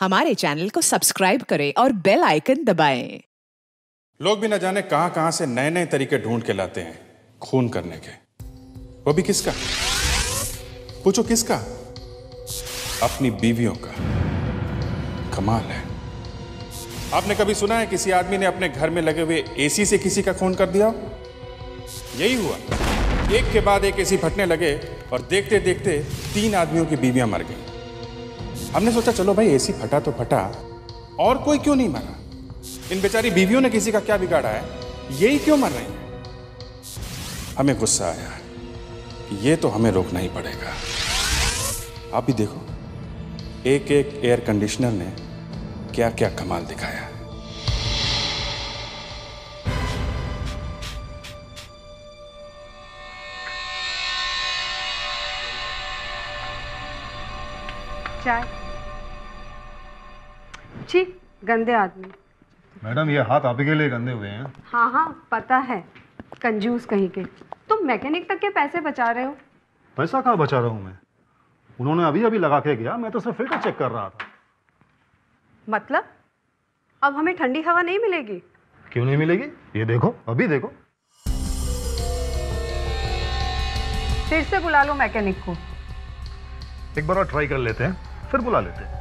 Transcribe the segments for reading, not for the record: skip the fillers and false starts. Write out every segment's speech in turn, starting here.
हमारे चैनल को सब्सक्राइब करें और बेल आइकन दबाएं। लोग भी न जाने कहां कहां से नए नए तरीके ढूंढ के लाते हैं खून करने के, वो भी किसका? पूछो किसका? अपनी बीवियों का। कमाल है। आपने कभी सुना है किसी आदमी ने अपने घर में लगे हुए एसी से किसी का खून कर दिया? यही हुआ, एक के बाद एक एसी फटने लगे और देखते देखते 3 आदमियों की बीवियां मर गई। हमने सोचा चलो भाई एसी फटा तो फटा, और कोई क्यों नहीं मरा? इन बेचारी बीवियों ने किसी का क्या बिगाड़ा है, यही क्यों मर रही है? हमें गुस्सा आया कि ये तो हमें रोकना ही पड़ेगा। आप भी देखो, एक एक एयर कंडीशनर ने क्या क्या कमाल दिखाया। चाय। छी, गंदे आदमी। मैडम ये हाथ आप ही के लिए गंदे हुए हैं। हाँ हाँ पता है, कंजूस कहीं के। तुम मैकेनिक तक के पैसे बचा रहे हो। पैसा कहाँ बचा रहा हूँ मैं? उन्होंने अभी अभी लगा के गया, मैं तो सिर्फ फिल्टर चेक कर रहा था। मतलब अब हमें ठंडी हवा नहीं मिलेगी? क्यों नहीं मिलेगी? ये देखो, अभी देखो। फिर से बुला लो मैकेनिक को। एक बार और ट्राई कर लेते हैं, फिर बुला लेते हैं।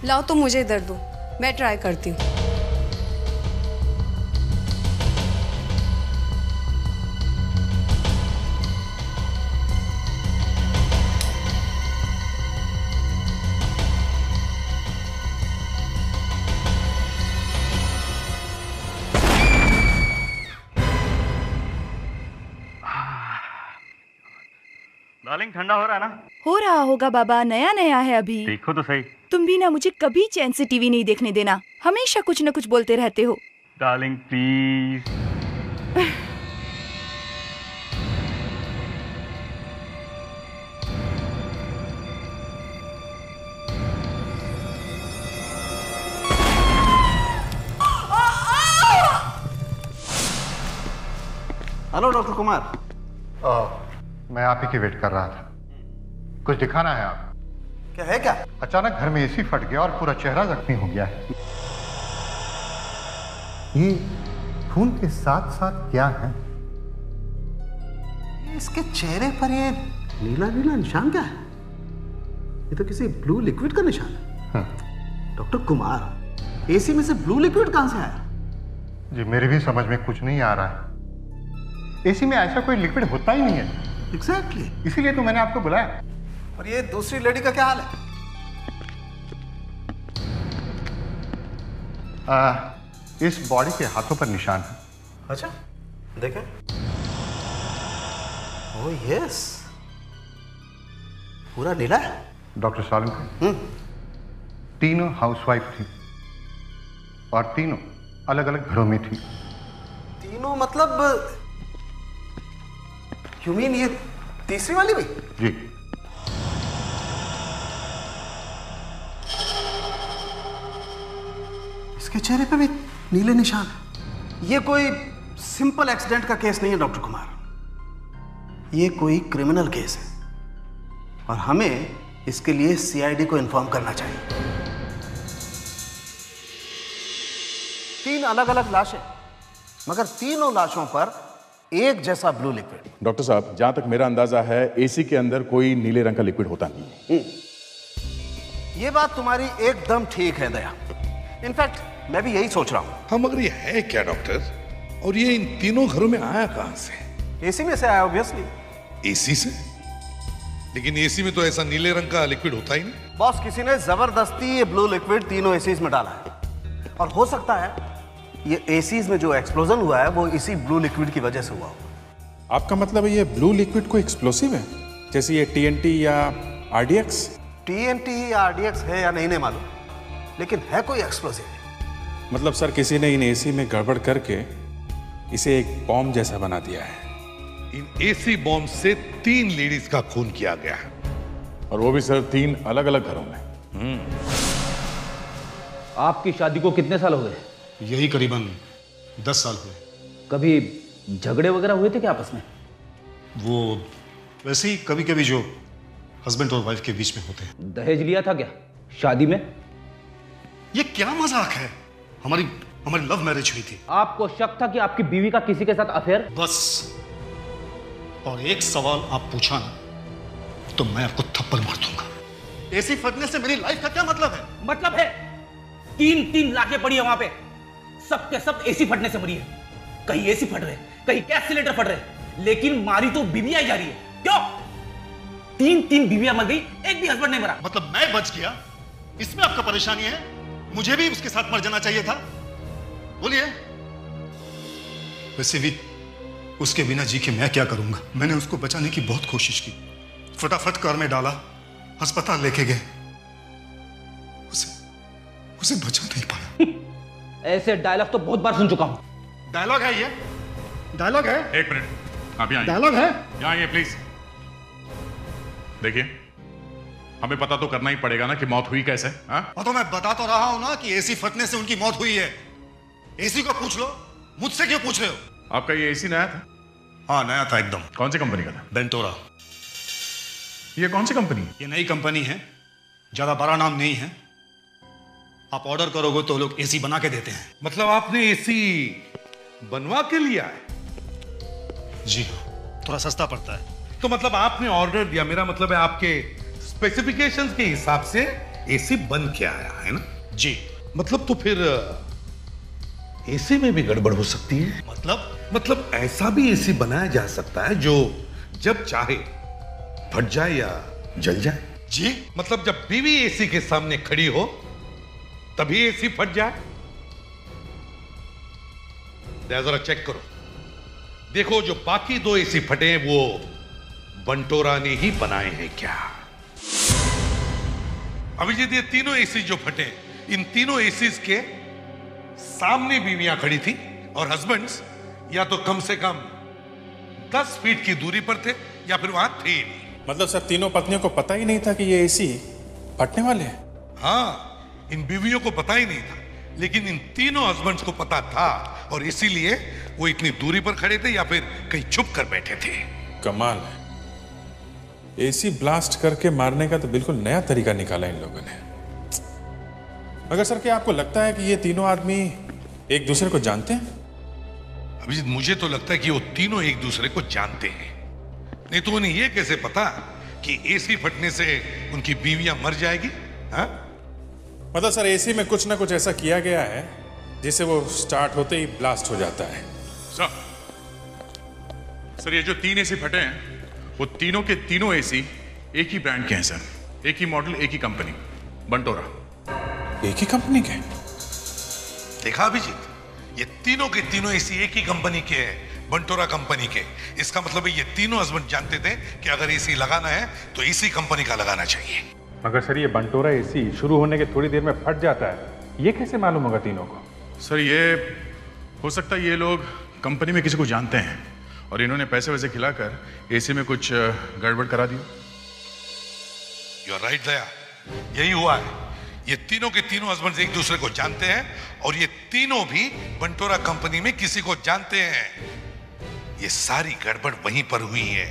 लाओ तो मुझे इधर दो, मैं ट्राई करती हूँ। डार्लिंग ठंडा हो रहा है ना? हो रहा होगा बाबा, नया नया है अभी। देखो तो सही। तुम भी ना मुझे कभी चैन से टीवी नहीं देखने देना, हमेशा कुछ न कुछ बोलते रहते हो। Darling please. Hello doctor Kumar. मैं आप ही की वेट कर रहा था। कुछ दिखाना है आप? क्या है क्या? अचानक घर में एसी फट गया और पूरा चेहरा जख्मी हो गया है। ये खून के साथ साथ क्या है? इसके चेहरे पर ये नीला नीला निशान क्या है? ये तो किसी ब्लू लिक्विड का निशान है। डॉक्टर कुमार, एसी में से ब्लू लिक्विड कहां से आया? जी मेरे भी समझ में कुछ नहीं आ रहा है। एसी में ऐसा कोई लिक्विड होता ही नहीं है। एग्जैक्टली। इसीलिए तो मैंने आपको बुलाया। और ये दूसरी लेडी का क्या हाल है? इस बॉडी के हाथों पर निशान है। अच्छा देखें। ओह यस, पूरा नीला है। डॉक्टर सालुंके, तीनों हाउसवाइफ थी और तीनों अलग अलग घरों में थी। तीनों मतलब यू मीन ये तीसरी वाली भी? जी। इसके चेहरे पे भी नीले निशान है। ये कोई सिंपल एक्सीडेंट का केस नहीं है डॉक्टर कुमार, ये कोई क्रिमिनल केस है और हमें इसके लिए सीआईडी को इन्फॉर्म करना चाहिए। 3 अलग अलग लाशें, मगर तीनों लाशों पर एक जैसा ब्लू लिक्विड। डॉक्टर साहब, जहां तक मेरा अंदाजा है एसी के अंदर कोई नीले रंग का लिक्विड होता नहीं है। ये बात तुम्हारी एकदम ठीक है दया। इनफैक्ट मैं भी यही सोच रहा हूं। हाँ मगर ये है क्या डॉक्टर? और ये इन तीनों घरों में आया कहां से? एसी में से आया ऑब्वियसली। एसी से? लेकिन एसी में तो ऐसा नीले रंग का लिक्विड होता ही नहीं। बॉस, किसी ने जबरदस्ती ये ब्लू लिक्विड तीनों एसीज में डाला है और हो सकता है ये एसीज में जो एक्सप्लोजन हुआ है वो इसी ब्लू लिक्विड की वजह से हुआ होगा। आपका मतलब है ये ब्लू लिक्विड कोई एक्सप्लोसिव है, जैसे ये टीएनटी या आरडीएक्स? टीएनटी या आरडीएक्स है या नहीं मालूम, लेकिन है कोई एक्सप्लोसिव। मतलब सर किसी ने इन एसी में गड़बड़ करके इसे एक बॉम्ब जैसा बना दिया है। इन एसी बॉम्ब से 3 लेडीज का खून किया गया है, और वो भी सर 3 अलग अलग घरों में। आपकी शादी को कितने साल हो गए? यही करीबन 10 साल हुए। कभी झगड़े वगैरह हुए थे क्या आपस में? वो वैसे ही कभी कभी जो हस्बैंड और वाइफ के बीच में होते हैं। दहेज लिया था क्या शादी में? ये क्या मजाक है? हमारी हमारी लव मैरिज हुई थी। आपको शक था कि आपकी बीवी का किसी के साथ अफेयर? बस, और एक सवाल आप पूछा ना तो मैं आपको थप्पड़ मार दूंगा। एसी फटने से मेरी लाइफ का क्या मतलब है? मतलब है 3 लाखें पड़ी है वहां पे, सबके सब एसी फटने से मरी है। कहीं एसी फट रहे, कहीं गैस सिलेंडर फट रहे, लेकिन मारी तो बीवियां ही जा रही है। क्यों? 3 बीवियां मर गई, एक भी हस्बैंड नहीं मरा। मतलब मैं बच गया, इसमें आपका परेशानी है? मुझे भी उसके साथ मर जाना चाहिए था? बोलिए। वैसे भी उसके बिना जी के मैं क्या करूंगा? मैंने उसको बचाने की बहुत कोशिश की, फटाफट कार में डाला, अस्पताल लेके गए, उसे बचा नहीं पाया। ऐसे डायलॉग तो बहुत बार सुन चुका हूं। डायलॉग है ये? डायलॉग है? एक मिनट, आप यहाँ डायलॉग है? यहाँ आइए प्लीज। देखिए, हमें पता तो करना ही पड़ेगा ना कि मौत हुई कैसे। तो मैं बता तो रहा हूं ना कि एसी फटने से उनकी मौत हुई है। एसी को पूछ लो, मुझसे क्यों पूछ रहे हो? आपका ये एसी नया था? हाँ नया था एकदम। कौन सी कंपनी का था? बेंटोरा। ये कौन सी कंपनी? ये नई कंपनी है, ज्यादा बड़ा नाम नहीं है। आप ऑर्डर करोगे तो लोग एसी बना के देते हैं। मतलब आपने एसी बनवा के लिया है? जी, थोड़ा सस्ता पड़ता है। तो मतलब आपने ऑर्डर दिया, मेरा मतलब है आपके स्पेसिफिकेशंस के हिसाब से एसी बन के आया है ना? जी। मतलब तो फिर एसी में भी गड़बड़ हो सकती है। मतलब ऐसा भी एसी बनाया जा सकता है जो जब चाहे फट जाए या जल जाए। जी? मतलब जब बीवी एसी के सामने खड़ी हो तभी एसी फट जाए। जरा चेक करो, देखो जो बाकी 2 एसी फटे हैं वो बंटोरा ने ही बनाए हैं क्या? अभिजीत, ये तीनों एसी जो फटे, इन तीनों एसीज के सामने बीवियां खड़ी थी और हस्बैंड्स या तो कम से कम 10 फीट की दूरी पर थे या फिर वहां थे ही नहीं। मतलब सर, तीनों पत्नियों को पता ही नहीं था कि ये एसी फटने वाले हैं? हाँ, इन बीवियों को पता ही नहीं था, लेकिन इन तीनों हस्बैंड्स को पता था और इसीलिए वो इतनी दूरी पर खड़े थे या फिर कहीं छुप कर बैठे थे। कमाल है, एसी ब्लास्ट करके मारने का तो बिल्कुल नया तरीका निकाला इन लोगों ने। मगर सर, क्या आपको लगता है कि ये तीनों आदमी एक दूसरे को जानते हैं? अभिजीत, मुझे तो लगता है कि वो तीनों एक दूसरे को जानते हैं, नहीं तो उन्हें ये कैसे पता कि एसी फटने से उनकी बीवियां मर जाएगी? हाँ? मतलब सर, एसी में कुछ ना कुछ ऐसा किया गया है जिससे वो स्टार्ट होते ही ब्लास्ट हो जाता है। सर, ये जो 3 एसी फटे हैं वो तीनों के तीनों एसी एक ही ब्रांड के हैं सर, एक ही मॉडल, एक ही कंपनी, बंटोरा। एक ही कंपनी के? देखा अभिजीत, ये तीनों के तीनों एसी एक ही कंपनी के हैं, बंटोरा कंपनी के। इसका मतलब है ये तीनों हस्बैंड जानते थे कि अगर एसी लगाना है तो इसी कंपनी का लगाना चाहिए। मगर सर, ये बंटोरा एसी शुरू होने के थोड़ी देर में फट जाता है, ये कैसे मालूम होगा तीनों को? सर, ये हो सकता है ये लोग कंपनी में किसी को जानते हैं और इन्होंने पैसे वैसे खिलाकर एसी में कुछ गड़बड़ करा दी। यू आर राइट दया, यही हुआ है। ये तीनों के तीनों हस्बैंड एक दूसरे को जानते हैं और ये तीनों भी बंटोरा कंपनी में किसी को जानते हैं। ये सारी गड़बड़ वहीं पर हुई है,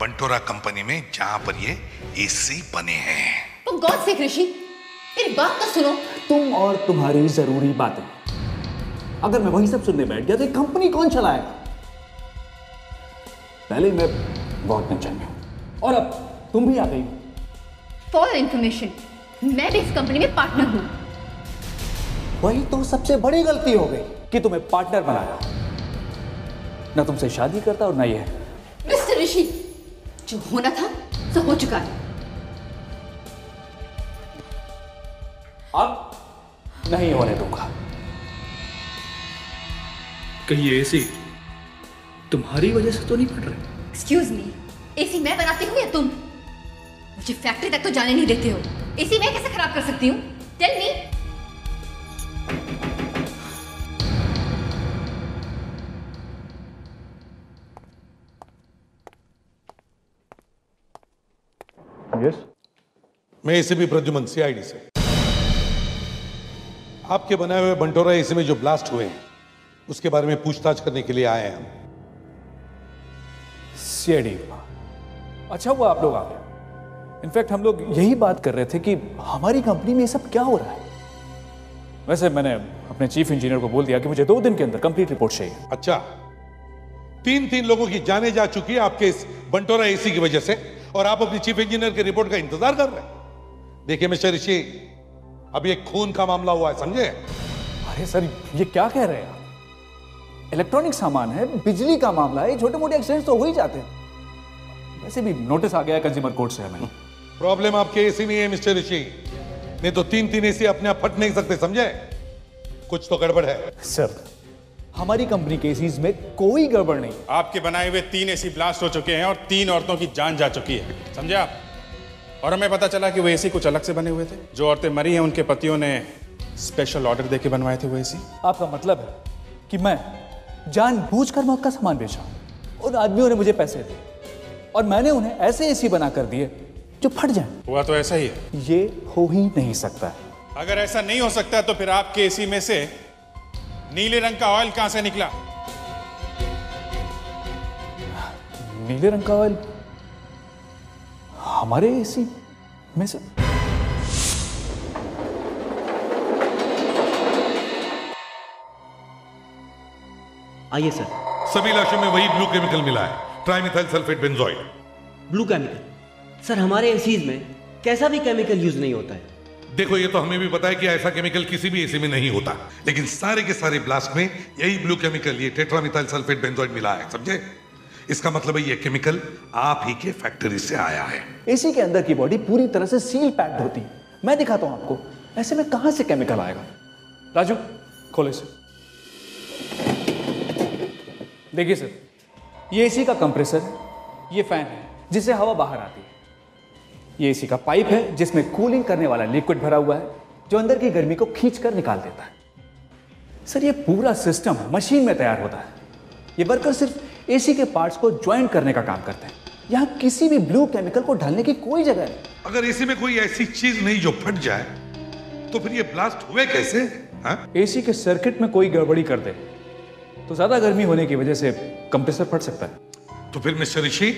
बंटोरा कंपनी में, जहां पर ये एसी बने हैं। तो गॉड से ऋषि, मेरी बात तो सुनो। तुम और तुम्हारी जरूरी बातें, अगर मैं वही सब सुनने बैठ गया तो कंपनी कौन चलाएगा? पहले मैं बहुत टेंशन में हूं और अब तुम भी आ गई। फॉर इंफॉर्मेशन, मैं भी इस कंपनी में पार्टनर हूं। वही तो सबसे बड़ी गलती हो गई कि तुम्हें पार्टनर बनाया। ना तुमसे शादी करता और ना ये। मिस्टर ऋषि, जो होना था सो हो चुका है। अब नहीं होने दूंगा। कहीं ये एसी तुम्हारी वजह से तो नहीं फट रहे? एक्सक्यूज मी, एसी मैं बनाती हूँ या तुम? मुझे फैक्ट्री तक तो जाने नहीं देते हो। एसी मैं कैसे खराब कर सकती हूँ? Tell me. यस, मैं एसीपी प्रद्युमन, सीआईडी से। आपके बनाए हुए बंटोरा एसी में जो ब्लास्ट हुए हैं उसके बारे में पूछताछ करने के लिए आए हैं हम। सीआईडी। अच्छा हुआ आप लोग आ गए। इनफैक्ट हम लोग यही बात कर रहे थे कि हमारी कंपनी में ये सब क्या हो रहा है। वैसे मैंने अपने चीफ इंजीनियर को बोल दिया कि मुझे 2 दिन के अंदर कंप्लीट रिपोर्ट चाहिए। अच्छा, 3 लोगों की जाने जा चुकी है आपके इस बंटोरा एसी की वजह से, और आप अपनी चीफ इंजीनियर के रिपोर्ट का इंतजार कर रहे हैं। देखिए मिस्टर ऋषि, अभी एक खून का मामला हुआ है, समझे? अरे सर, ये क्या कह रहे हैं आप? इलेक्ट्रॉनिक सामान है, बिजली का मामला है, छोटे मोटे एक्सीडेंट तो हो ही जाते हैं। वैसे भी नोटिस आ गया है कंज्यूमर कोर्ट से हमें। प्रॉब्लम आपके एसी नहीं है मिस्टर ऋषि, नहीं तो 3 एसी अपने आप फट नहीं सकते, समझे? कुछ तो गड़बड़ है। सर, हमारी कंपनी के एसीज में कोई गड़बड़ नहीं। आपके बनाए हुए 3 एसी ब्लास्ट हो चुके हैं और 3 औरतों की जान जा चुकी है, समझे आप? और हमें पता चला कि वो एसी कुछ अलग से बने हुए थे। जो औरतें मरी हैं उनके पतियों ने स्पेशल ऑर्डर देके बनवाए थे वो एसी। आपका मतलब है कि मैं जानबूझकर मौत का सामान बेचा? उन आदमियों ने मुझे पैसे दिए और मैंने उन्हें ऐसे एसी बना कर दिए जो फट जाए। हुआ तो ऐसा ही है। ये हो ही नहीं सकता। अगर ऐसा नहीं हो सकता तो फिर आपके एसी में से नीले रंग का ऑयल कहां से निकला? नीले रंग का ऑयल हमारे एसी में से? आइए सर। सभी लाशों में वही ब्लू केमिकल मिला है, trimethyl sulphate benzoid. Blue chemical? Sir, हमारे एसीज में कैसा भी केमिकल यूज नहीं होता है। देखो, ये तो हमें भी पता है कि ऐसा केमिकल किसी भी एसी में नहीं होता, लेकिन सारे के सारे ब्लास्ट में यही ब्लू केमिकल, ये टेट्रामिथाइल सल्फेट बेंजोइड मिला है, समझे? इसका मतलब है ये केमिकल आप ही के फैक्ट्री से आया है। एसी के अंदर की बॉडी पूरी तरह से सील पैक्ड होती है। मैं दिखाता हूं आपको, ऐसे में कहां से केमिकल आएगा। राजू, खोले से। देखिए सर, ये एसी का कंप्रेसर, ये फैन है जिससे हवा बाहर आती है। ये एसी का पाइप है जिसमें कूलिंग करने वाला लिक्विड भरा हुआ है जो अंदर की गर्मी को खींचकर निकाल देता है। सर, ये पूरा सिस्टम मशीन में तैयार होता है। ये वर्कर सिर्फ एसी के पार्ट्स को ज्वाइन करने का काम करते हैं। यहां किसी भी ब्लू केमिकल को डालने की कोई जगह नहीं। अगर एसी में कोई ऐसी चीज नहीं जो फट जाए तो फिर ये ब्लास्ट हुए कैसे? एसी के सर्किट में कोई गड़बड़ी कर दे तो ज्यादा गर्मी होने की वजह से कंप्रेसर फट सकता है। तो फिर मिस्टर ऋषि,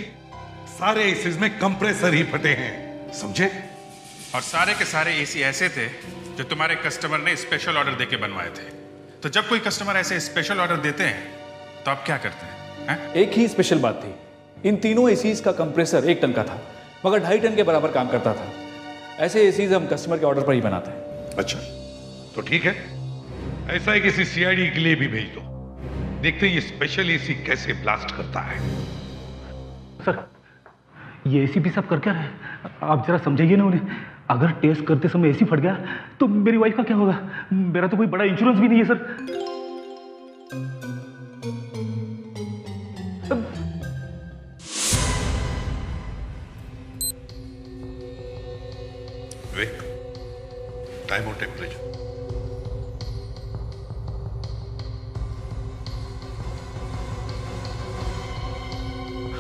सारे एसीज में कंप्रेसर ही फटे हैं, समझे? और सारे के सारे एसी ऐसे थे जो तुम्हारे कस्टमर ने स्पेशल ऑर्डर देके बनवाए थे। तो जब कोई कस्टमर ऐसे स्पेशल ऑर्डर देते हैं तो आप क्या करते हैं? एक ही स्पेशल बात थी, इन तीनों एसीज का कंप्रेसर 1 टन का था मगर 2.5 टन के बराबर काम करता था। ऐसे एसीज हम कस्टमर के ऑर्डर पर ही बनाते हैं। अच्छा, तो ठीक है, ऐसा है किसी सीआईडी के लिए भी भेज दो, देखते हैं ये स्पेशल एसी कैसे ब्लास्ट करता है। सर, ये एसी भी सब कर क्या रहे? आप जरा समझाइए ना उन्हें। अगर टेस्ट करते समय एसी फट गया तो मेरी वाइफ का क्या होगा? मेरा तो कोई बड़ा इंश्योरेंस भी नहीं है सर। टाइम और टेम्परेचर।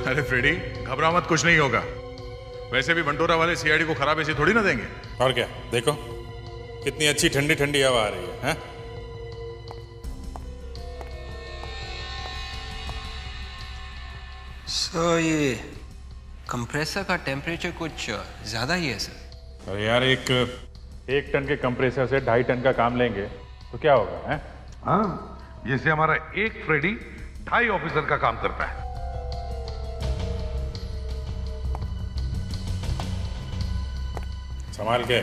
अरे फ्रेडी, घबरा मत, कुछ नहीं होगा। वैसे भी बंटोरा वाले सीआईडी को खराब एसी थोड़ी ना देंगे। और क्या, देखो कितनी अच्छी ठंडी ठंडी हवा आ रही है, सर, ये कंप्रेसर का टेम्परेचर कुछ ज्यादा ही है सर। अरे यार, एक टन के कंप्रेसर से 2.5 टन का काम लेंगे तो क्या होगा? है हाँ, जैसे हमारा एक फ्रेडी 2.5 ऑफिसर का काम करता है। संभाल के।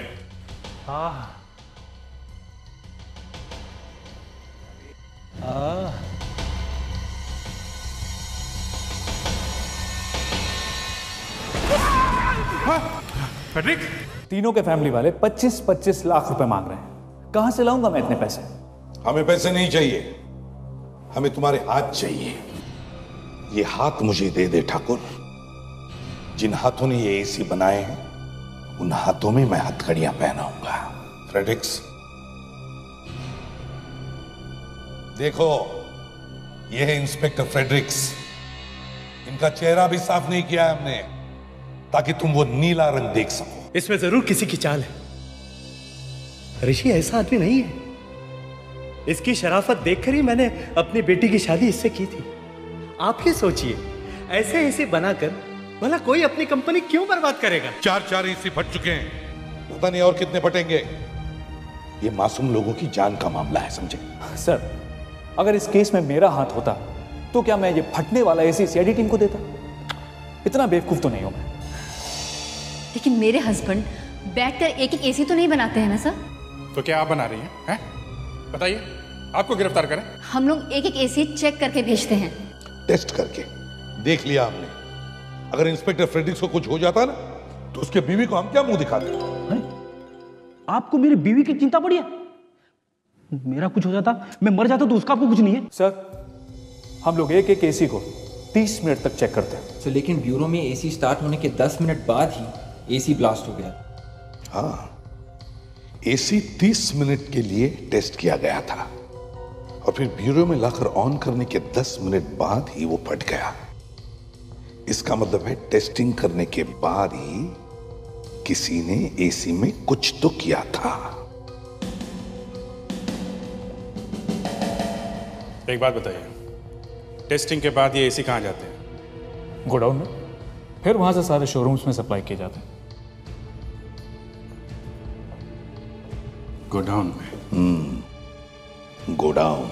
फेडरिक, तीनों के फैमिली वाले 25-25 लाख रुपए मांग रहे हैं। कहां से लाऊंगा मैं इतने पैसे? हमें पैसे नहीं चाहिए, हमें तुम्हारे हाथ चाहिए। ये हाथ मुझे दे दे ठाकुर। जिन हाथों ने ये एसी बनाए हैं उन हाथों में मैं हथकड़ियां पहनाऊंगा। फ्रेडरिक्स, देखो, ये है इंस्पेक्टर फ्रेडरिक्स। इनका चेहरा भी साफ नहीं किया है हमने ताकि तुम वो नीला रंग देख सको। इसमें जरूर किसी की चाल है। ऋषि ऐसा आदमी नहीं है। इसकी शराफत देखकर ही मैंने अपनी बेटी की शादी इससे की थी। आप ही सोचिए, ऐसे एसी बनाकर भला कोई अपनी कंपनी क्यों बर्बाद करेगा? 4 एसी फट चुके हैं, पता नहीं और कितने फटेंगे। ये मासूम लोगों की जान का मामला है, समझे? सर, अगर इस केस में मेरा हाथ होता तो क्या मैं ये फटने वाला एसी सीआईडी टीम को देता? इतना बेवकूफ तो नहीं हूं मैं। लेकिन मेरे हस्बैंड बैठकर एक एक एसी तो नहीं बनाते हैं ना सर? तो क्या आप बना रही हैं? बताइए, आपको गिरफ्तार करें? हम लोग एक एक एसी चेक करके भेजते हैं। टेस्ट करके देख लिया हमने। अगर इंस्पेक्टर फ्रेडरिक्स को कुछ हो जाता ना तो उसके बीवी को हम क्या मुंह दिखाते? आपको मेरी बीवी की चिंता पड़ी है? मेरा कुछ हो जाता, मैं मर जाता तो उसका आपको कुछ नहीं है? सर, हम लोग एक एक एसी को 30 मिनट तक चेक करते हैं। तो लेकिन ब्यूरो में एसी स्टार्ट होने के 10 मिनट बाद ही एसी ब्लास्ट हो गया। हाँ, एसी 30 मिनट के लिए टेस्ट किया गया था और फिर ब्यूरो में लाकर ऑन करने के 10 मिनट बाद ही वो फट गया। इसका मतलब है टेस्टिंग करने के बाद ही किसी ने एसी में कुछ तो किया था। एक बात बताइए, टेस्टिंग के बाद ये एसी कहां जाते हैं? गोडाउन में, फिर वहां से सारे शोरूम्स में सप्लाई किए जाते हैं। गोडाउन में? गोडाउन।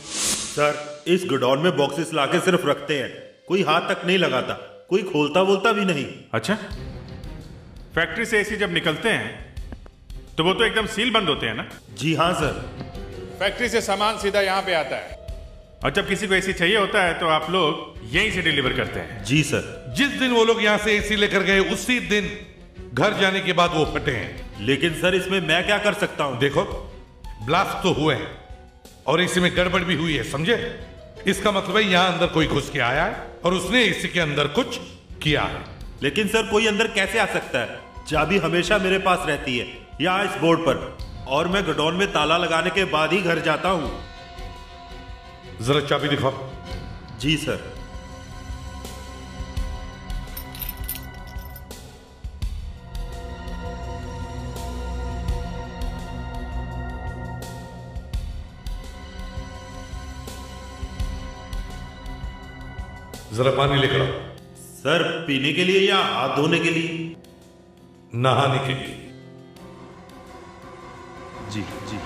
सर, इस गोडाउन में बॉक्सेस लाके सिर्फ रखते हैं, कोई हाथ तक नहीं लगाता, कोई खोलता बोलता भी नहीं। अच्छा, फैक्ट्री से एसी जब निकलते हैं तो वो तो एकदम सील बंद होते हैं ना? जी हाँ सर। फैक्ट्री से सामान सीधा यहाँ पे आता है और जब किसी को एसी चाहिए होता है तो आप लोग यहीं से डिलीवर करते हैं? जी सर। जिस दिन वो लोग यहाँ से एसी लेकर गए उसी दिन घर जाने के बाद वो फटे हैं। लेकिन सर, इसमें मैं क्या कर सकता हूँ? देखो, ब्लास्ट तो हुए हैं और एसी में गड़बड़ भी हुई है, समझे? इसका मतलब है यहाँ अंदर कोई घुस के आया है और उसने एसी के अंदर कुछ किया है। लेकिन सर, कोई अंदर कैसे आ सकता है? चाबी हमेशा मेरे पास रहती है, यहाँ इस बोर्ड पर, और मैं गोडाउन में ताला लगाने के बाद ही घर जाता हूँ। जरा चाबी दिखाओ। जी सर। जरा पानी लेकर आओ। सर, पीने के लिए या हाथ धोने के लिए? नहाने के लिए। जी जी।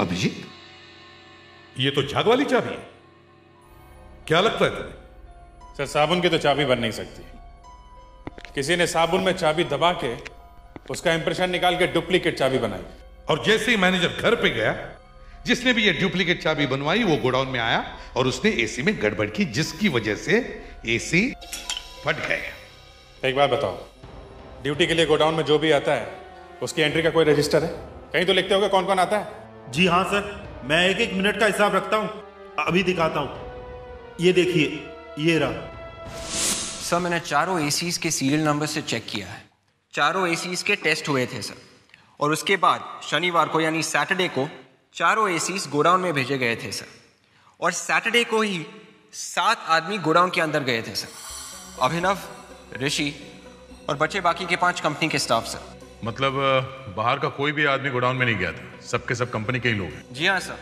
अभिजीत, ये तो झाग वाली चाबी है, क्या लगता है तुम्हें? सर, साबुन की तो चाबी बन नहीं सकती। किसी ने साबुन में चाबी दबा के उसका इंप्रेशन निकाल के डुप्लीकेट चाबी बनाई। और जैसे ही मैनेजर घर पे गया, जिसने भी ये डुप्लीकेट चाबी बनवाई वो गोडाउन में आया और उसने एसी में गड़बड़ की, जिसकी वजह से एसी फट गए। एक बात बताओ, ड्यूटी के लिए गोडाउन में जो भी आता है उसकी एंट्री का कोई रजिस्टर है? कहीं तो लिखते होगा कौन कौन आता है? जी हाँ सर, मैं एक एक मिनट का हिसाब रखता हूँ, अभी दिखाता हूँ। ये देखिए, ये रहा। सर, मैंने चारों एसीज के सीरियल नंबर से चेक किया है। चारों एसीज के टेस्ट हुए थे सर, और उसके बाद शनिवार को यानी सैटरडे को चारों एसीज गोडाउन में भेजे गए थे सर, और सैटरडे को ही 7 आदमी गोडाउन के अंदर गए थे सर। अभिनव, ऋषि और बचे बाकी के 5 कंपनी के स्टाफ सर। मतलब बाहर का कोई भी आदमी गोडाउन में नहीं गया था, सबके सब कंपनी के ही लोग हैं? जी हाँ सर,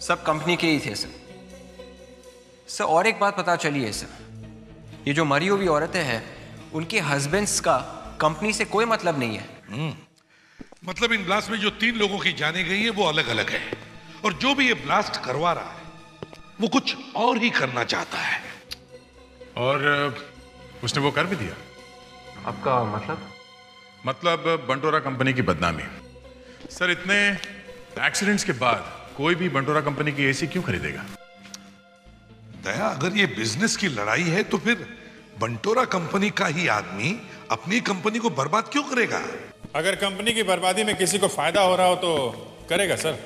सब कंपनी के ही थे सर। सर, और एक बात पता चली है सर, ये जो मरी हुई औरतें हैं उनके हस्बैंड्स का कंपनी से कोई मतलब नहीं है। मतलब इन ब्लास्ट में जो 3 लोगों की जाने गई है वो अलग अलग है, और जो भी ये ब्लास्ट करवा रहा है वो कुछ और ही करना चाहता है। और उसने वो कर भी दिया? आपका मतलब? मतलब बंटोरा कंपनी की बदनामी। सर, इतने एक्सीडेंट्स के बाद कोई भी बंटोरा कंपनी की एसी क्यों खरीदेगा? दया, अगर ये बिजनेस की लड़ाई है तो फिर बंटोरा कंपनी का ही आदमी अपनी कंपनी को बर्बाद क्यों करेगा? अगर कंपनी की बर्बादी में किसी को फायदा हो रहा हो तो करेगा सर।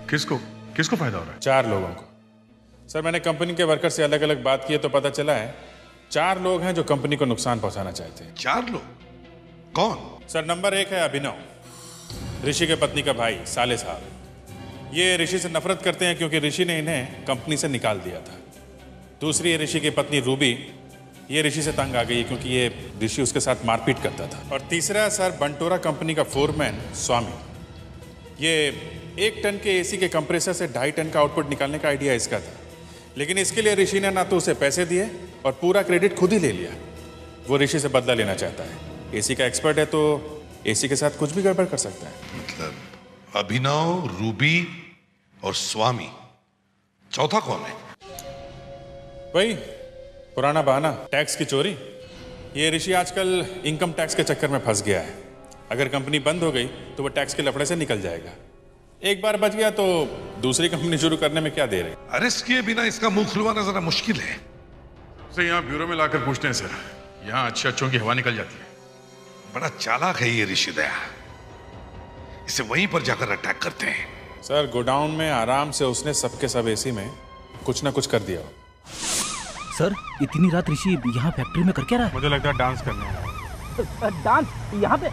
किसको किसको फायदा हो रहा है? 4 लोगों को। सर, मैंने कंपनी के वर्कर से अलग अलग बात की है तो पता चला है 4 लोग हैं जो कंपनी को नुकसान पहुंचाना चाहते हैं। 4 लोग? कौन? सर, नंबर 1 है अभिनव, ऋषि के पत्नी का भाई साले साहब। ये ऋषि से नफरत करते हैं क्योंकि ऋषि ने इन्हें कंपनी से निकाल दिया था। दूसरी ये ऋषि की पत्नी रूबी, ये ऋषि से तंग आ गई है क्योंकि ये ऋषि उसके साथ मारपीट करता था। और तीसरा सर बंटोरा कंपनी का फोरमैन स्वामी, ये 1 टन के एसी के कंप्रेसर से 2.5 टन का आउटपुट निकालने का आइडिया इसका था, लेकिन इसके लिए ऋषि ने ना तो उसे पैसे दिए और पूरा क्रेडिट खुद ही ले लिया। वो ऋषि से बदला लेना चाहता है। एसी का एक्सपर्ट है तो एसी के साथ कुछ भी गड़बड़ कर सकता है। मतलब अभिनव, रूबी और स्वामी, चौथा कौन है? वही पुराना बहाना, टैक्स की चोरी। ये ऋषि आजकल इनकम टैक्स के चक्कर में फंस गया है। अगर कंपनी बंद हो गई तो वो टैक्स के लफड़े से निकल जाएगा। एक बार बच गया तो दूसरी कंपनी शुरू करने में क्या देर है। अरेस्ट किए बिना इसका मुंह खुलवाना जरा मुश्किल है। सर यहाँ ब्यूरो में लाकर पूछते हैं सर, यहाँ अच्छे अच्छों की हवा निकल जाती है। बड़ा चालाक है ये ऋषि दया, इसे वहीं पर जाकर अटैक करते हैं। सर गोडाउन में आराम से उसने सबके सब एसी में कुछ ना कुछ कर दिया। सर इतनी रात ऋषि यहाँ फैक्ट्री में कर क्या रहा है? मुझे लगता है डांस करने आया। डांस यहाँ पे?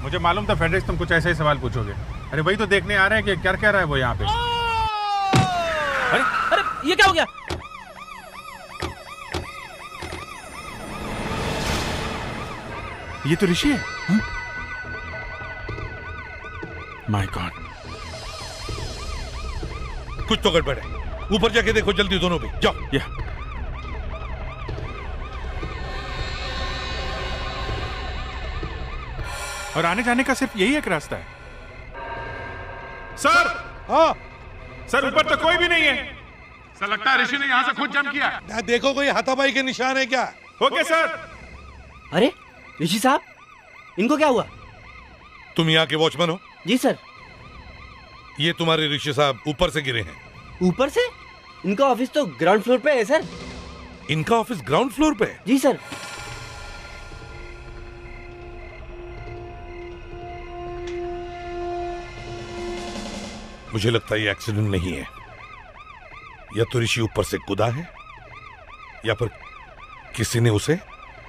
मुझे मालूम था फेडरिक्स तुम कुछ ऐसे ही सवाल पूछोगे। अरे वही तो देखने आ रहे हैं कि क्या कह रहा है वो यहाँ पे। अरे ये क्या हो गया? ये तो ऋषि है। माय गॉड, कुछ तो गड़बड़ है। ऊपर जाके देखो जल्दी दोनों भी, जाओ। और आने जाने का सिर्फ यही एक रास्ता है। सर, हाँ सर ऊपर तो कोई भी नहीं है। सर लगता है ऋषि ने यहाँ से खुद जंप किया। देखो कोई हाथापाई के निशान है क्या? Okay sir. अरे ऋषि साहब, इनको क्या हुआ? तुम यहाँ के वॉचमैन हो? जी सर। ये तुम्हारे ऋषि साहब ऊपर से गिरे हैं। ऊपर से? इनका ऑफिस तो ग्राउंड फ्लोर पे है सर। इनका ऑफिस ग्राउंड फ्लोर पे है? जी सर। मुझे लगता है ये एक्सीडेंट नहीं है। या तो ऋषि ऊपर से कूदा है या फिर किसी ने उसे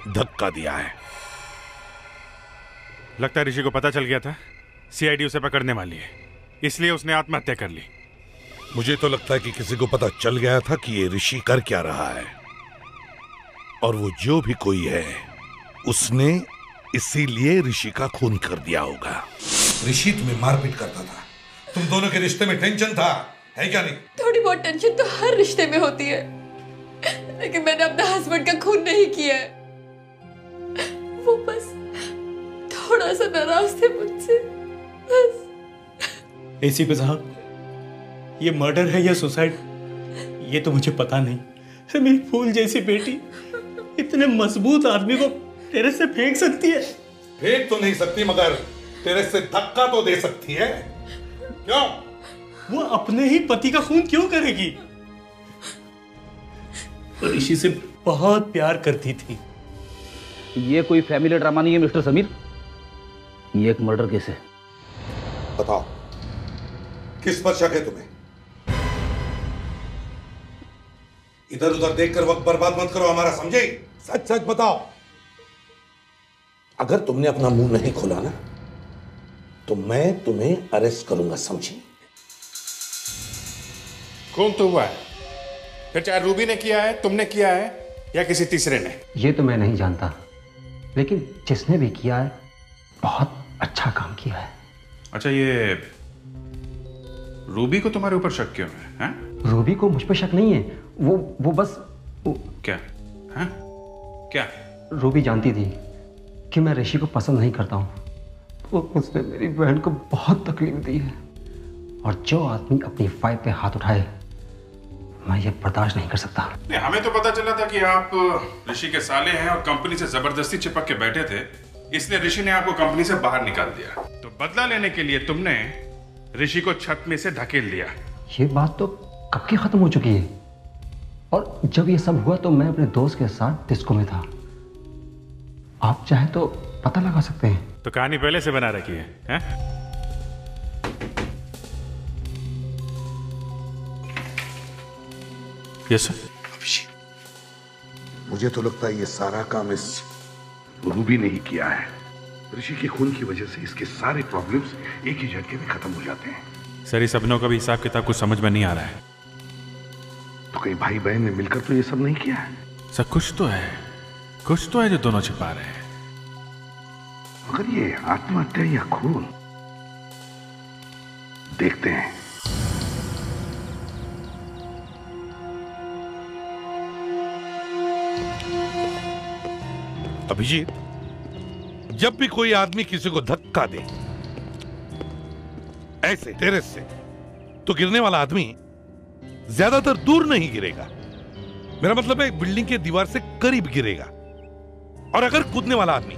धक्का दिया है। लगता है ऋषि को पता चल गया था सीआईडी उसे पकड़ने वाली है, इसलिए उसने आत्महत्या कर ली। मुझे तो लगता है कि किसी को पता चल गया था कि ये ऋषि कर क्या रहा है, और वो जो भी कोई है उसने इसीलिए ऋषि का खून कर दिया होगा। ऋषि तुम्हें मारपीट करता था, तुम दोनों के रिश्ते में टेंशन था, है क्या नहीं? थोड़ी बहुत टेंशन तो हर रिश्ते में होती है, लेकिन मैंने अपने हस्बैंड का खून नहीं किया है। वो बस थोड़ा सा नाराज थे मुझसे, बस। एसीपी साहब, ये मर्डर है या सुसाइड ये तो मुझे पता नहीं। मेरी फूल जैसी बेटी इतने मजबूत आदमी को टेरेस से फेंक सकती है? फेंक तो नहीं सकती, मगर टेरेस से धक्का तो दे सकती है। क्यों? वो अपने ही पति का खून क्यों करेगी? ऋषि से बहुत प्यार करती थी। ये कोई फैमिली ड्रामा नहीं है मिस्टर समीर, ये एक मर्डर केस है। बताओ किस पर शक है तुम्हें? इधर उधर देखकर वक्त बर्बाद मत करो हमारा, समझे? सच सच बताओ। अगर तुमने अपना मुंह नहीं खोला ना तो मैं तुम्हें अरेस्ट करूंगा, समझी? खून तो हुआ है, फिर चाहे रूबी ने किया है, तुमने किया है या किसी तीसरे ने। ये तो मैं नहीं जानता, लेकिन जिसने भी किया है बहुत अच्छा काम किया है। अच्छा, ये रूबी को तुम्हारे ऊपर शक क्यों है? रूबी को मुझ पर शक नहीं है, वो बस क्या है? क्या? रूबी जानती थी कि मैं ऋषि को पसंद नहीं करता हूँ, तो उसने मेरी बहन को बहुत तकलीफ दी है। और जो आदमी अपनी वाइफ पे हाथ उठाए, मैं ये बर्दाश्त नहीं कर सकता। नहीं, हमें तो पता चला था कि आप ऋषि के साले हैं और कंपनी से जबरदस्ती चिपक के बैठे थे, इसलिए ऋषि ने आपको कंपनी से बाहर निकाल दिया। तो बदला लेने के लिए तुमने ऋषि को छत में से धकेल दिया। ये बात तो कब की खत्म हो चुकी है, और जब ये सब हुआ तो मैं अपने दोस्त के साथ डिस्को में था। आप चाहे तो पता लगा सकते हैं। तो कहानी पहले से बना रखी है, हैं? Yes sir. अभिषेक, मुझे तो लगता है ये सारा काम इस रूबी ने ही किया है। ऋषि के खून की वजह से इसके सारे प्रॉब्लम्स एक ही झटके में खत्म हो जाते हैं। सर इस अभिनव का भी हिसाब किताब कुछ समझ में नहीं आ रहा है। तो कहीं भाई बहन ने मिलकर तो ये सब नहीं किया है? सर कुछ तो है जो दोनों छिपा रहे हैं। मगर ये आत्महत्या या खून, देखते हैं। अभिजीत, जब भी कोई आदमी किसी को धक्का दे ऐसे टेरेस से, तो गिरने वाला आदमी ज्यादातर दूर नहीं गिरेगा। मेरा मतलब है बिल्डिंग के दीवार से करीब गिरेगा। और अगर कूदने वाला आदमी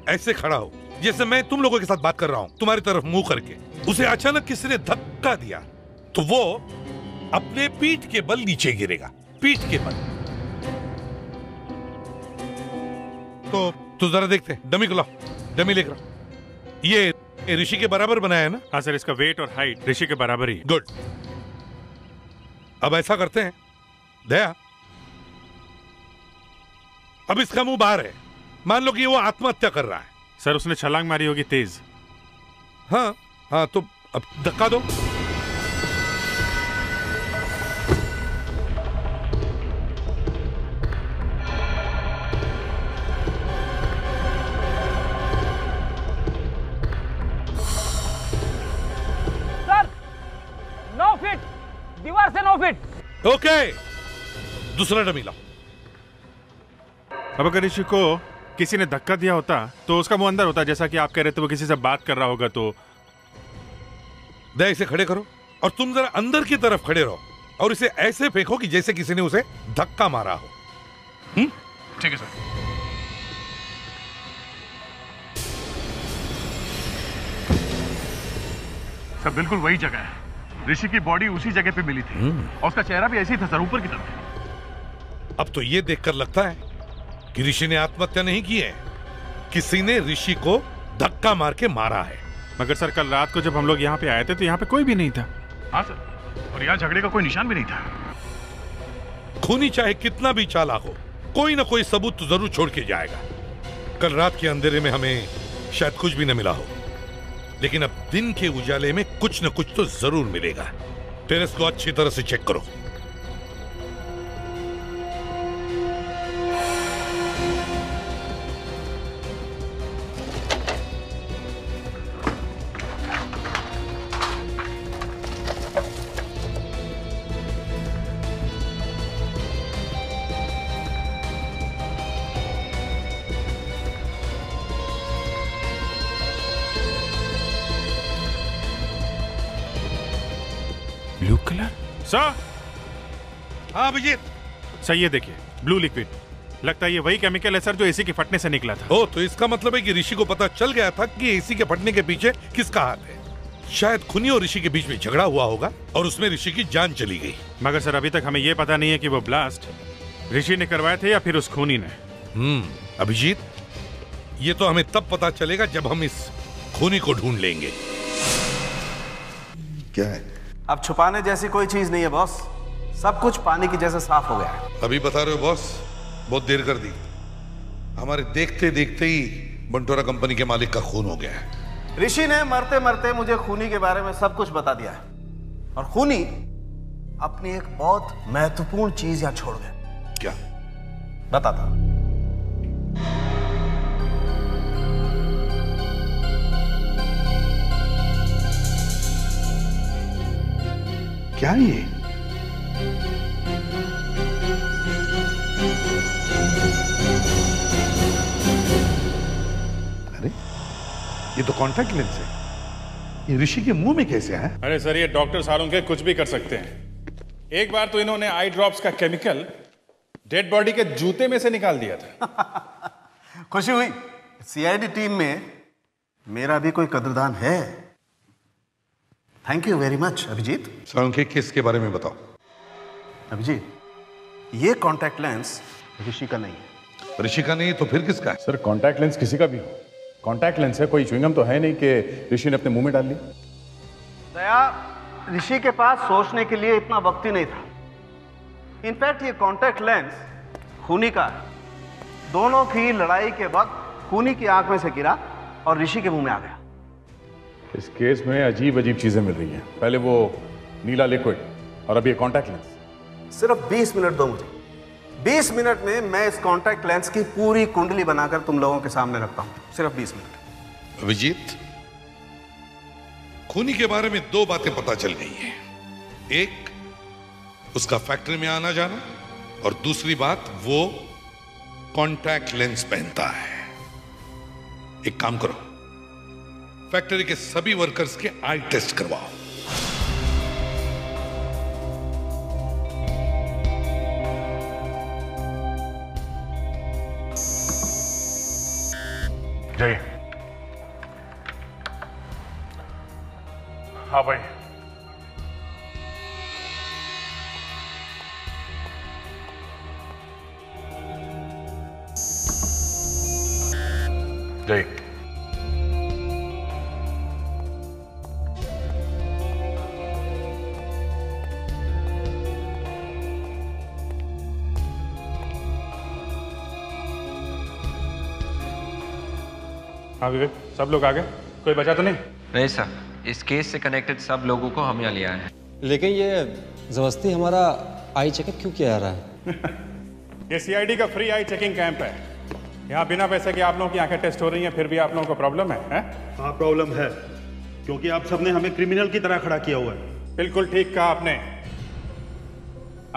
ऐसे खड़ा हो, जैसे मैं तुम लोगों के साथ बात कर रहा हूं, तुम्हारी तरफ मुंह करके, उसे अचानक किसी ने धक्का दिया, तो वो अपने पीठ के बल नीचे गिरेगा। पीठ के बल। तो जरा देखते हैं, डमी को लाओ, डमी लेकर आओ। ये ऋषि के बराबर बनाया है ना? हाँ सर, इसका वेट और हाइट ऋषि के बराबर ही। गुड। अब ऐसा करते हैं, दया, अब इसका मुंह बाहर है, मान लो कि वो आत्महत्या कर रहा है। सर उसने छलांग मारी होगी तेज। हाँ, तो अब धक्का दो। दीवार से 9 फीट। ओके, दूसरा डमी लाओ। अब अगर ऋषि को किसी ने धक्का दिया होता तो उसका मुंह अंदर होता, जैसा कि आप कह रहे थे, वो किसी से बात कर रहा होगा। तो दया, इसे खड़े करो और तुम जरा अंदर की तरफ खड़े रहो और इसे ऐसे फेंको कि जैसे किसी ने उसे धक्का मारा हो। ठीक है सर। सर बिल्कुल वही जगह है, ऋषि की बॉडी उसी जगह पे मिली थी और उसका चेहरा भी ऐसे ही था सर, ऊपर की तरफ। अब तो ये देखकर लगता है कि ऋषि ने आत्महत्या नहीं की है, किसी ने ऋषि को धक्का मार के मारा है। मगर सर कल रात को जब हम लोग यहाँ पे आए थे तो यहाँ पे कोई भी नहीं था। हाँ सर, और यहाँ झगड़े का कोई निशान भी नहीं था। खूनी चाहे कितना भी चालाक हो, कोई ना कोई सबूत तो जरूर छोड़ के जाएगा। कल रात के अंधेरे में हमें शायद कुछ भी न मिला हो, लेकिन अब दिन के उजाले में कुछ न कुछ तो जरूर मिलेगा। टेरेस को अच्छी तरह से चेक करो। Blue colour sir. हाँ अभिजीत। सर ये देखिए, ब्लू लिक्विड। लगता है ये वही केमिकल है सर जो एसी के फटने से निकला था। ओ, तो इसका मतलब है कि ऋषि को पता चल गया था कि एसी के फटने के पीछे किसका हाथ है। शायद खूनी और ऋषि के बीच में झगड़ा हुआ होगा और उसमें ऋषि की जान चली गई। मगर सर अभी तक हमें यह पता नहीं है कि वो ब्लास्ट ऋषि ने करवाए थे या फिर उस खूनी ने। अभिजीत, ये तो हमें तब पता चलेगा जब हम इस खूनी को ढूंढ लेंगे। क्या है? अब छुपाने जैसी कोई चीज नहीं है बॉस, सब कुछ पानी की जैसे साफ हो गया है। अभी बता रहे हो बॉस? बहुत देर कर दी। हमारे देखते देखते ही बंटोरा कंपनी के मालिक का खून हो गया है। ऋषि ने मरते मरते मुझे खूनी के बारे में सब कुछ बता दिया है, और खूनी अपनी एक बहुत महत्वपूर्ण चीज यहां छोड़ गए। क्या? बताता। क्या ये? अरे ये तो कॉन्टैक्ट लेंस है। ये ऋषि के मुंह में कैसे है? अरे सर, ये डॉक्टर सालों के कुछ भी कर सकते हैं। एक बार तो इन्होंने आई ड्रॉप्स का केमिकल डेड बॉडी के जूते में से निकाल दिया था। खुशी हुई। सीआईडी टीम में मेरा भी कोई कदरदान है। Thank you very much Abhijeet. सालों केस के बारे में बताओ। अभिजीत, ये कॉन्टैक्ट लेंस ऋषि का नहीं है। ऋषि का नहीं तो फिर किसका है? सर कॉन्टैक्ट लेंस किसी का भी हो, कॉन्टैक्ट लेंस है, कोई च्युइंगम तो है नहीं कि ऋषि ने अपने मुंह में डाल ली। दया, ऋषि के पास सोचने के लिए इतना वक्त ही नहीं था। इनफैक्ट ये कॉन्टैक्ट लेंस खूनी का है। दोनों की लड़ाई के वक्त खूनी की आंख में से गिरा और ऋषि के मुंह में आ गया। इस केस में अजीब अजीब चीजें मिल रही हैं। पहले वो नीला लिक्विड और अब ये कॉन्टैक्ट लेंस। सिर्फ 20 मिनट दो मुझे। 20 मिनट में मैं इस कॉन्टैक्ट लेंस की पूरी कुंडली बनाकर तुम लोगों के सामने रखता हूं। सिर्फ 20 मिनट। अभिजीत, खूनी के बारे में 2 बातें पता चल गई हैं। एक, उसका फैक्ट्री में आना जाना, और दूसरी बात, वो कॉन्टैक्ट लेंस पहनता है। एक काम करो, फैक्ट्री के सभी वर्कर्स के आई टेस्ट करवाओ। जय। हाँ भाई। जय। हाँ विवेक, सब लोग आ गए? कोई बचा तो नहीं? नहीं सर, इस केस से कनेक्टेड सब लोगों को हम यहाँ लिया है। लेकिन ये जबरदस्ती हमारा आई चेकअप क्यों किया जा रहा है? ये सीआईडी का फ्री आई चेकिंग कैंप है। यहाँ बिना पैसे के आप लोगों की आंखें टेस्ट हो रही हैं, फिर भी आप लोगों को प्रॉब्लम है? हाँ प्रॉब्लम है, क्योंकि आप सबने हमें क्रिमिनल की तरह खड़ा किया हुआ है। बिल्कुल ठीक कहा आपने।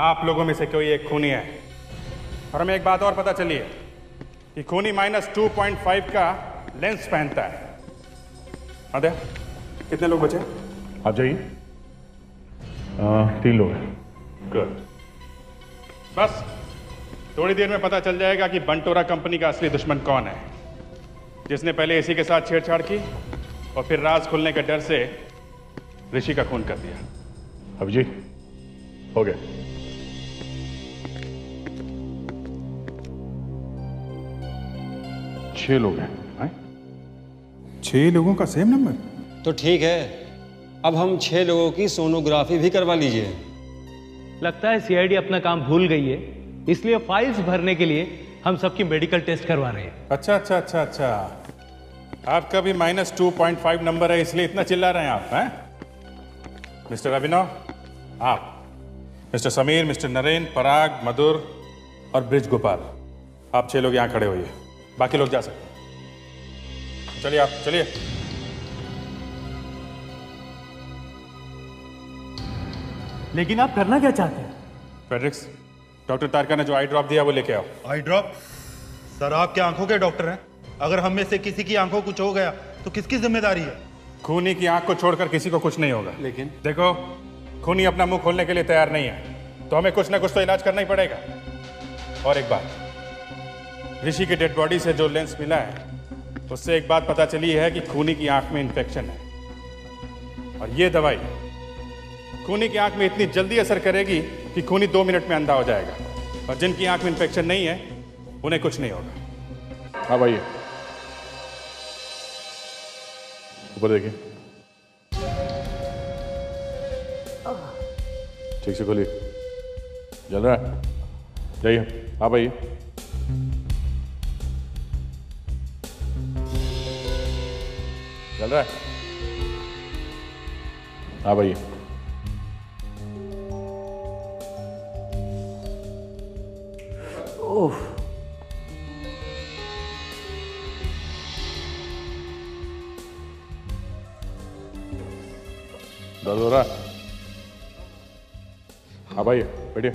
आप लोगों में से कोई एक खूनी है, और हमें एक बात और पता चली है कि खूनी -2.5 का लेंस पहनता है। अदे, कितने लोग बचे? आप जाइए। 3 लोग हैं। गुड। बस थोड़ी देर में पता चल जाएगा कि बंटोरा कंपनी का असली दुश्मन कौन है, जिसने पहले एसी के साथ छेड़छाड़ की और फिर राज खुलने के डर से ऋषि का खून कर दिया। अभिजीत, हो गया। छह लोग हैं। 6 लोगों का सेम नंबर? तो ठीक है, अब हम 6 लोगों की सोनोग्राफी भी करवा लीजिए। लगता है सीआईडी अपना काम भूल गई है, इसलिए फाइल्स भरने के लिए हम सबकी मेडिकल टेस्ट करवा रहे हैं। अच्छा। आपका भी -2.5 नंबर है, इसलिए इतना चिल्ला रहे हैं आप, हैं? मिस्टर अभिनव, आप, मिस्टर समीर, मिस्टर नरेन, पराग, मधुर और ब्रिज गोपाल, आप 6 लोग यहां खड़े होइए। बाकी लोग जा सकते हैं। चलिए आप, चलिए। लेकिन आप करना क्या चाहते हैं? फेड्रिक्स, डॉक्टर तारका ने जो आई ड्रॉप दिया वो लेके आओ। आई ड्रॉप? सर आप क्या आंखों के डॉक्टर हैं? अगर हम में से किसी की आंखों कुछ हो गया तो किसकी जिम्मेदारी है? खूनी की आंख को छोड़कर किसी को कुछ नहीं होगा। लेकिन देखो, खूनी अपना मुंह खोलने के लिए तैयार नहीं है, तो हमें कुछ ना कुछ तो इलाज करना ही पड़ेगा। और एक बात, ऋषि की डेड बॉडी से जो लेंस मिला है उससे एक बात पता चली है कि खूनी की आंख में इन्फेक्शन है, और ये दवाई खूनी की आंख में इतनी जल्दी असर करेगी कि खूनी 2 मिनट में अंधा हो जाएगा, और जिनकी आंख में इन्फेक्शन नहीं है उन्हें कुछ नहीं होगा। हाँ भाई, ऊपर देखिए, ठीक से खोलिए। जल रहा है? जाइए, आप आइए। चल रहा है? हाँ भाई। ओह, दर्द हो रहा है? हाँ भाई, बैठिए।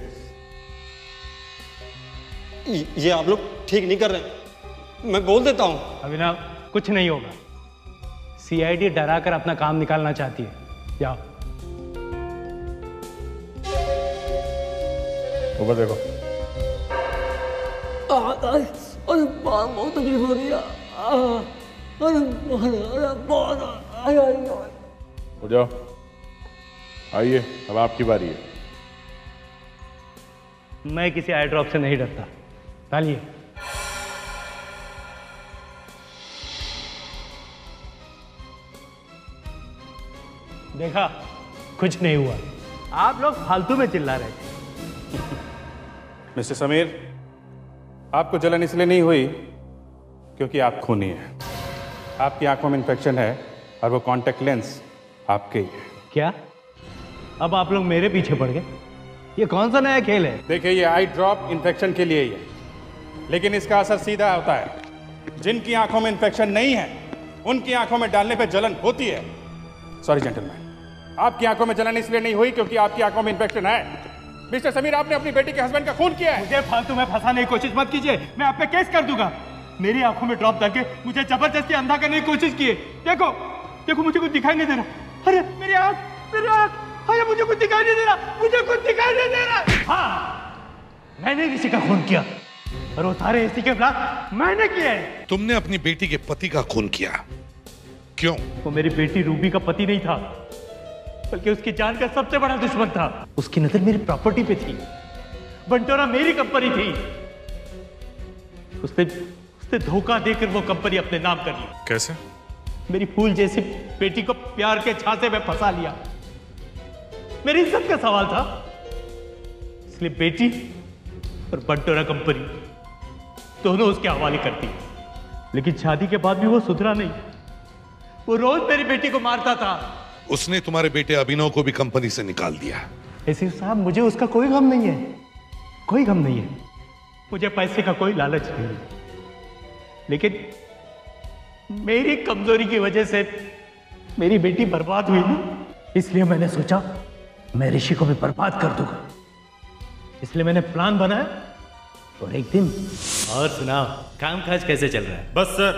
ये आप लोग ठीक नहीं कर रहे, मैं बोल देता हूं। अभिनव, कुछ नहीं होगा। सीआईडी डराकर अपना काम निकालना चाहती है। जाओ। ऊपर देखो। अरे बहुत तकलीफ हो रही है। अरे बहुत। उठ जाओ, आइए, अब आपकी बारी है। मैं किसी आई ड्रॉप से नहीं डरता। डालिए। देखा, कुछ नहीं हुआ। आप लोग फालतू में चिल्ला रहे थे। मिस्टर समीर, आपको जलन इसलिए नहीं हुई क्योंकि आप खूनी हैं। आपकी आंखों में इन्फेक्शन है, और वो कॉन्टैक्ट लेंस आपके ही है। क्या अब आप लोग मेरे पीछे पड़ गए? ये कौन सा नया खेल है? देखिए, ये आई ड्रॉप इन्फेक्शन के लिए ही है, लेकिन इसका असर सीधा होता है। जिनकी आंखों में इन्फेक्शन नहीं है उनकी आंखों में डालने पे जलन होती है। सॉरी जेंटलमैन, आपकी आंखों में जलन इसलिए नहीं हुई क्योंकि आपकी आंखों में इन्फेक्शन है। मिस्टर समीर, आपने अपनी बेटी के हस्बैंड का खून किया है। मुझे फालतू में फंसाने की कोशिश मत कीजिए, मैं आप पे केस कर दूंगा। मेरी आंखों में ड्रॉप डाल के मुझे जबरदस्ती अंधा करने की कोशिश की है। देखो देखो, मुझे कुछ दिखाई नहीं दे रहा। अरे मेरी आंख, मेरी आंख, अरे मुझे कुछ दिखाई नहीं दे रहा, मुझे कुछ दिखाई नहीं दे रहा। हाँ, मैंने किसी का खून किया और वो सारे एसी के ब्लास्ट मैंने किए हैं। तुमने अपनी बेटी के पति का खून किया, क्यों? वो मेरी बेटी रूबी का पति नहीं था, बल्कि उसकी जान का सबसे बड़ा दुश्मन था। उसकी नजर मेरी प्रॉपर्टी पे थी, बंटोरा मेरी कंपनी थी। उसने धोखा देकर वो कंपनी अपने नाम कर ली। कैसे? मेरी फूल जैसी बेटी को प्यार के झांसे में फंसा लिया। मेरी इज्जत का सवाल था, इसलिए बेटी और बंटोरा कंपनी दोनों उसके हवाले करती। लेकिन शादी के बाद भी वो सुधरा नहीं, वो रोज मेरी बेटी को मारता था। उसने तुम्हारे बेटे अभिनव को भी कंपनी से निकाल दिया। एसी साहब, मुझे उसका कोई गम नहीं है, कोई गम नहीं है। मुझे पैसे का कोई लालच नहीं है, लेकिन मेरी कमजोरी की वजह से मेरी बेटी बर्बाद हुई ना, इसलिए मैंने सोचा मैं ऋषि को भी बर्बाद कर दूंगा। इसलिए मैंने प्लान बनाया और एक दिन। और सुनाओ, कामकाज कैसे चल रहा है? बस सर,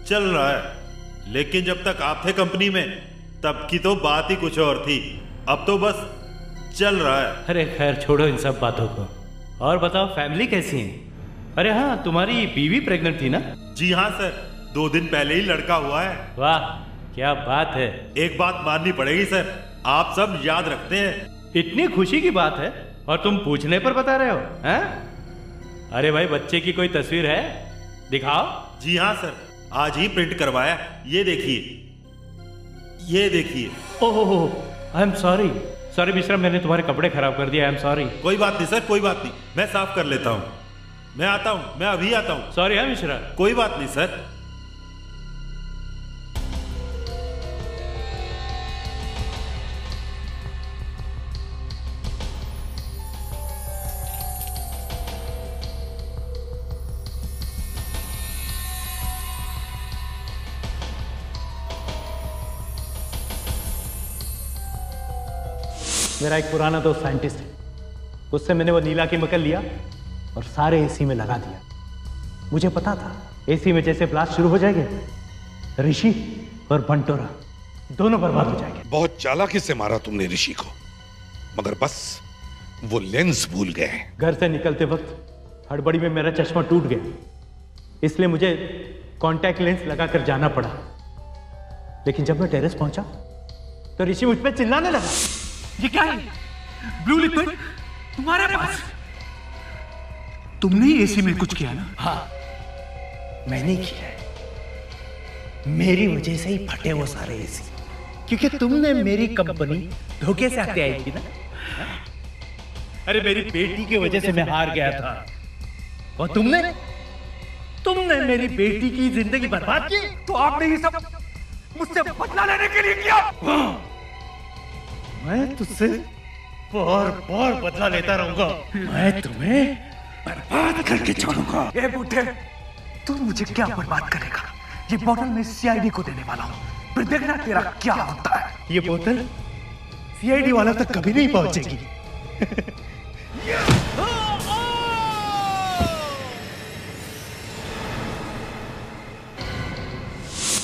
चल रहा है। लेकिन जब तक आप थे कंपनी में तब की तो बात ही कुछ और थी, अब तो बस चल रहा है। अरे खैर छोड़ो इन सब बातों को, और बताओ फैमिली कैसी है? अरे हाँ, तुम्हारी बीवी प्रेग्नेंट थी ना? जी हाँ सर, 2 दिन पहले ही लड़का हुआ है। वाह, क्या बात है। एक बात माननी पड़ेगी सर, आप सब याद रखते हैं। इतनी खुशी की बात है और तुम पूछने पर बता रहे हो हैं? अरे भाई, बच्चे की कोई तस्वीर है? दिखाओ। जी हाँ सर, आज ही प्रिंट करवाया, ये देखिए, ये देखिए। Oh, I am sorry, sorry Mishra, मैंने तुम्हारे कपड़े खराब कर दिया, आई एम सॉरी। कोई बात नहीं सर, कोई बात नहीं, मैं साफ कर लेता हूँ। मैं आता हूँ, मैं अभी आता हूँ। सॉरी है मिश्रा। कोई बात नहीं सर। मेरा एक पुराना दोस्त साइंटिस्ट है, उससे मैंने वो नीला केमिकल लिया और सारे एसी में लगा दिया। मुझे पता था एसी में जैसे ब्लास्ट शुरू हो जाएंगे, ऋषि और बंटोरा दोनों बर्बाद हो जाएंगे। बहुत चालाकी से मारा तुमने ऋषि को, मगर बस वो लेंस भूल गए। घर से निकलते वक्त हड़बड़ी में मेरा चश्मा टूट गया, इसलिए मुझे कॉन्टैक्ट लेंस लगाकर जाना पड़ा। लेकिन जब मैं टेरेस पहुंचा तो ऋषि मुझ पे चिल्लाने लगा। ये क्या है? ब्लू लिक्विड तुम्हारे पास? तुमने ही एसी में कुछ किया ना? हाँ, मैंने किया है। मेरी वजह से ही फटे वो सारे एसी, क्योंकि तुमने मेरी कंपनी धोखे से आते आई थी ना। अरे मेरी बेटी की वजह से मैं हार गया था, और तुमने मेरी बेटी की जिंदगी बर्बाद की। तो आपने ये सब मुझसे बदला लेने के लिए किया? मैं तुझसे बार बदला लेता रहूंगा। मैं तुम्हें बर्बाद करके छोड़ूंगा। ए बूढ़े, तू मुझे क्या बर्बाद करेगा? ये बोतल मैं सीआईडी को देने वाला हूँ, फिर देखना तेरा क्या होता है। ये बोतल सीआईडी वालों तक कभी नहीं पहुंचेगी।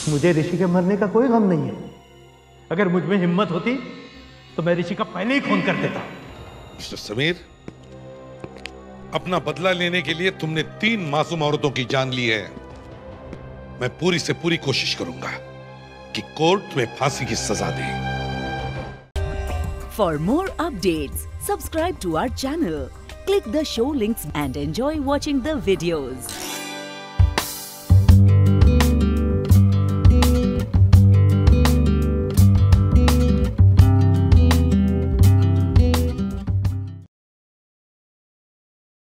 मुझे ऋषि के मरने का कोई गम नहीं है। अगर मुझ में हिम्मत होती तो मैं ऋषि का पहले ही खून कर देता। मिस्टर समीर, अपना बदला लेने के लिए तुमने 3 मासूम औरतों की जान ली है। मैं पूरी से पूरी कोशिश करूंगा कि कोर्ट तुम्हें फांसी की सजा दे। For more updates, subscribe to our channel, click the show links and enjoy watching the videos.